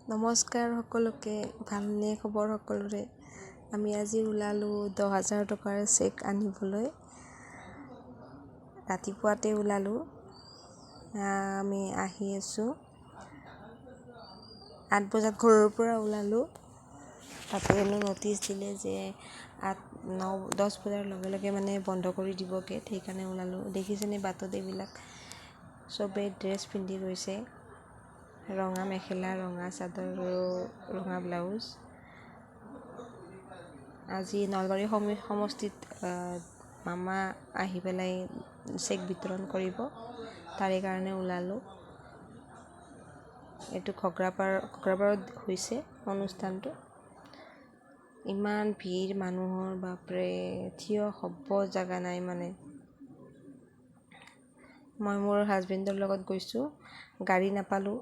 নমস্কাৰ সকলোকে, ভালনে খবৰ সকলোৰে। আমি আজি ওলালোঁ 10,000 টকাৰ চেক আনিবলৈ। ৰাতিপুৱাতে ওলালোঁ। আমি আহি আছোঁ 8 বজাত ঘৰৰ পৰা ওলালোঁ। তাতে ন'টিচ দিলে যে 8-9-10 বজাৰ লগে লগে মানে বন্ধ কৰি দিব গেট, সেইকাৰণে ওলালোঁ। দেখিছেনে বাটত এইবিলাক চবেই ড্ৰেছ পিন্ধি গৈছে, ৰঙা মেখেলা, ৰঙা চাদৰ আৰু ৰঙা ব্লাউজ। আজি নলবাৰী সমষ্টিত মামা আহি পেলাই চেক বিতৰণ কৰিব, তাৰে কাৰণে ওলালোঁ। এইটো ঘগ্ৰাপাৰত হৈছে অনুষ্ঠানটো। ইমান ভিৰ মানুহৰ, বাপৰে, থিয় হ'ব জাগা নাই মানে। মই মোৰ হাজবেণ্ডৰ লগত গৈছোঁ, গাড়ী নাপালোঁ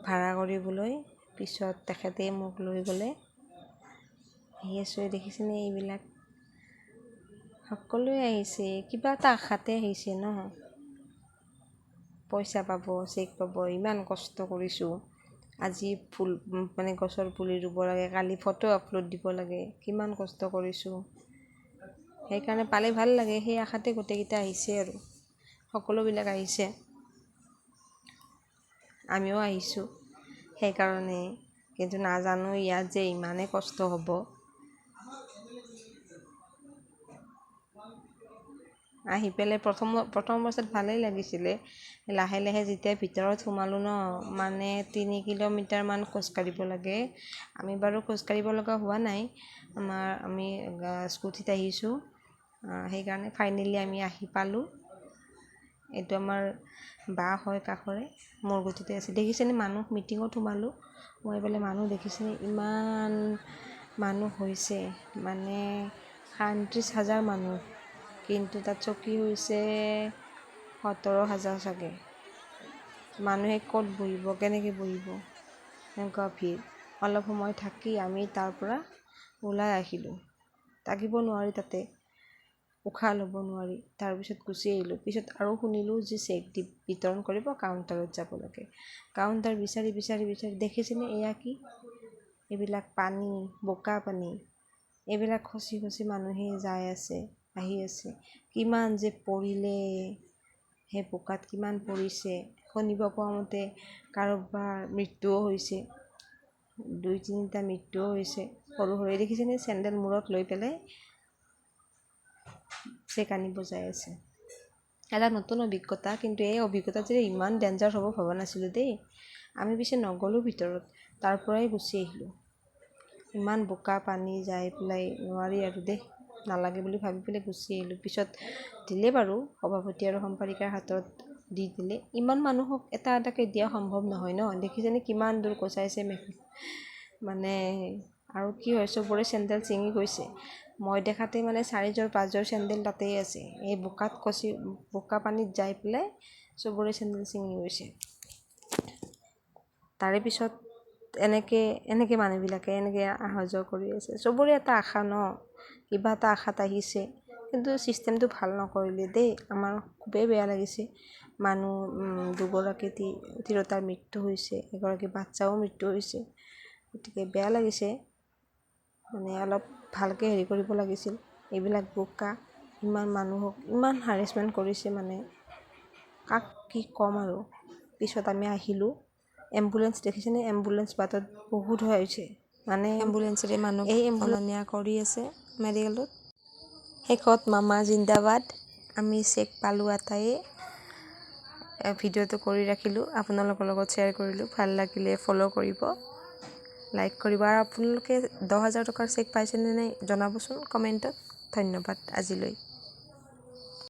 ভাড়া কৰিবলৈ, পিছত তেখেতে মোক লৈ গ'লে। আহি আছোঁ, দেখিছেনে এইবিলাক সকলোৱে আহিছে, কিবা এটা আশাতে আহিছে ন, পইচা পাব, চেক পাব। ইমান কষ্ট কৰিছোঁ, আজি ফুল মানে গছৰ পুলি ৰুব লাগে, কালি ফটো আপলোড দিব লাগে, কিমান কষ্ট কৰিছোঁ। সেইকাৰণে পালে ভাল লাগে, সেই আশাতে গোটেইকেইটা আহিছে আৰু সকলোবিলাক আহিছে, আমিও আহিছোঁ সেইকাৰণে। কিন্তু নাজানো ইয়াত যে ইমানেই কষ্ট হ'ব। আহি পেলাই প্ৰথম অৱস্থাত ভালেই লাগিছিলে, লাহে লাহে যেতিয়া ভিতৰত সোমালোঁ ন, মানে 3 কিলোমিটাৰমান খোজকাঢ়িব লাগে। আমি বাৰু খোজকাঢ়িব লগা হোৱা নাই, আমি স্কুটিত আহিছোঁ, সেইকাৰণে ফাইনেলি আমি আহি পালোঁ। এইটো আমাৰ বা হয় কাষৰে, মোৰ গুটিতে আছে। দেখিছেনে মানুহ, মিটিঙত সোমালোঁ মই পেলাই মানুহ দেখিছেনে, ইমান মানুহ হৈছে, মানে 37,000 মানুহ, কিন্তু তাত চকী হৈছে 17,000 চাগে। মানুহে ক'ত বহিব, কেনেকৈ বহিব, এনেকুৱা ভিৰ। অলপ সময় থাকি আমি তাৰ পৰা ওলাই আহিলোঁ। থাকিব নোৱাৰি তাতে, উশাহ ল'ব নোৱাৰি, তাৰপিছত গুচি আহিলোঁ। পিছত আৰু শুনিলোঁ যে চেক বিতৰণ কৰিব, কাউণ্টাৰত যাব লাগে। কাউণ্টাৰ বিচাৰি দেখিছেনে এয়া কি, এইবিলাক পানী, বোকা পানী, এইবিলাক খচি খচি মানুহে যাই আছে, আহি আছে। কিমান যে পৰিলে, সেই বোকাত কিমান পৰিছে। শুনিব পোৱা মতে কাৰোবাৰ মৃত্যুও হৈছে, 2-3টা মৃত্যুও হৈছে, সৰু সৰু। দেখিছেনে চেণ্ডেল মূৰত লৈ পেলাই চেক আনিব যাই আছে। এটা নতুন অভিজ্ঞতা, কিন্তু এই অভিজ্ঞতা যে ইমান ডেঞ্জাৰ হ'ব ভবা নাছিলোঁ দেই। আমি পিছে নগ'লোঁ ভিতৰত, তাৰ পৰাই গুচি আহিলোঁ। ইমান বোকা পানী যাই পেলাই নোৱাৰি আৰু দেই, নালাগে বুলি ভাবি পেলাই গুচি আহিলোঁ। পিছত দিলে বাৰু, সভাপতি আৰু সম্পাদিকাৰ হাতত দি দিলে। ইমান মানুহক এটা এটাকৈ দিয়া সম্ভৱ নহয় ন, দেখিছেনে কিমান দূৰ গচাইছে মানে। আৰু কি হয়, চবৰে চেণ্ডেল ছিঙি গৈছে। মই দেখাতে মানে 4-5যোৰ চেণ্ডেল তাতেই আছে। এই বোকা পানীত যাই পেলাই চবৰে চেণ্ডেল ছিঙি গৈছে। তাৰে পিছত এনেকৈ মানুহবিলাকে এনেকৈ অহা যোৱা কৰি আছে। চবৰে এটা আশা ন, কিবা এটা আশাত আহিছে, কিন্তু চিষ্টেমটো ভাল নকৰিলে দেই, আমাৰ খুবেই বেয়া লাগিছে। মানুহ দুগৰাকী তিৰোতাৰ মৃত্যু হৈছে, এগৰাকী বাচ্ছাও মৃত্যু হৈছে, গতিকে বেয়া লাগিছে। মানে অলপ ভালকৈ হেৰি কৰিব লাগিছিল। এইবিলাক বোকা, ইমান মানুহক ইমান হাৰেছমেণ্ট কৰিছে, মানে কাক কি ক'ম আৰু। পিছত আমি আহিলোঁ। এম্বুলেঞ্চ দেখিছেনে, এম্বুলেঞ্চ বাটত বহুত হৈছে, মানে এম্বুলেঞ্চেৰে মানুহ অনা নিয়া কৰি আছে মেডিকেলত। শেষত মামা জিন্দাবাদ। আমি চেক পালোঁ আটাইয়ে। ভিডিঅ'টো কৰি ৰাখিলোঁ, আপোনালোকৰ লগত শ্বেয়াৰ কৰিলোঁ। ভাল লাগিলে ফ'ল' কৰিব, লাইক কৰিব, আৰু আপোনালোকে 10,000 টকাৰ চেক পাইছেনে নাই জনাবচোন কমেণ্টত। ধন্যবাদ আজিলৈ।